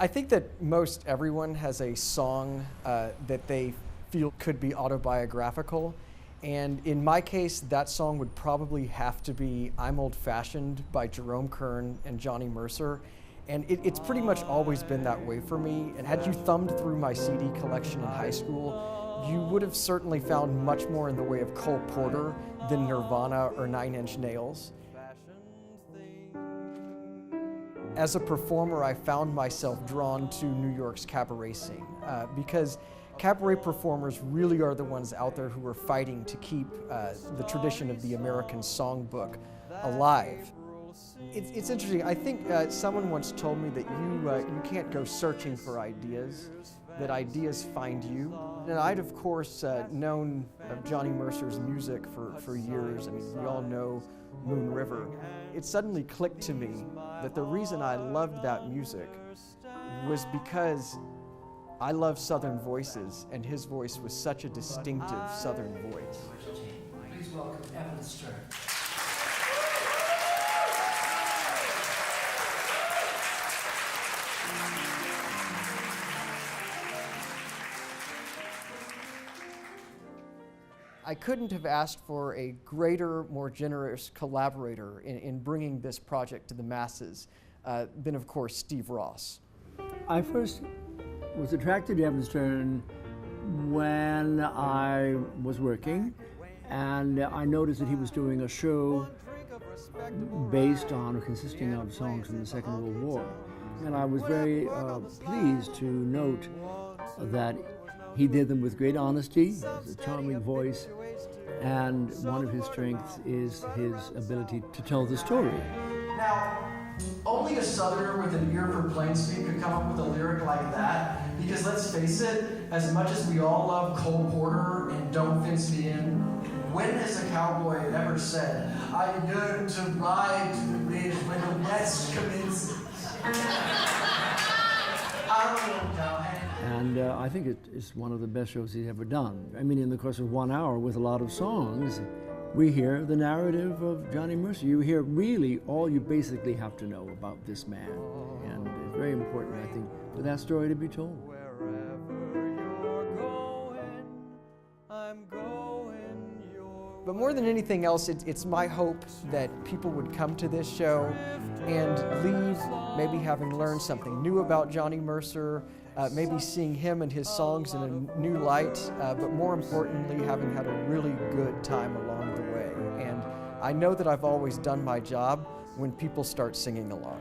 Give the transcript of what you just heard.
I think that most everyone has a song that they feel could be autobiographical. And in my case, that song would probably have to be I'm Old Fashioned by Jerome Kern and Johnny Mercer. And it's pretty much always been that way for me. And had you thumbed through my CD collection in high school, you would have certainly found much more in the way of Cole Porter than Nirvana or Nine Inch Nails. As a performer, I found myself drawn to New York's cabaret scene because cabaret performers really are the ones out there who are fighting to keep the tradition of the American songbook alive. It's interesting. I think someone once told me that you can't go searching for ideas, that ideas find you. And I'd of course known of Johnny Mercer's music for years. I mean, we all know Moon River. It suddenly clicked to me that the reason I loved that music was because I love Southern voices, and his voice was such a distinctive Southern voice. Please welcome Evan Stern. I couldn't have asked for a greater, more generous collaborator in bringing this project to the masses than, of course, Steve Ross. I first was attracted to Evan Stern when I was working, and I noticed that he was doing a show based on or consisting of songs from the Second World War. And I was very pleased to note that he did them with great honesty, he has a charming voice, and one of his strengths is his ability to tell the story. Now, only a Southerner with an ear for plain speak could come up with a lyric like that, because let's face it, as much as we all love Cole Porter and Don't Fence Me In, when has a cowboy ever said, I yearn to ride to the ridge when the west commences? I don't know, cowhand. And I think it is one of the best shows he's ever done. I mean, in the course of 1 hour with a lot of songs, we hear the narrative of Johnny Mercer. You hear really all you basically have to know about this man. And it's very important, I think, for that story to be told. But more than anything else, it's my hope that people would come to this show and leave maybe having learned something new about Johnny Mercer, maybe seeing him and his songs in a new light, but more importantly, having had a really good time along the way. And I know that I've always done my job when people start singing along.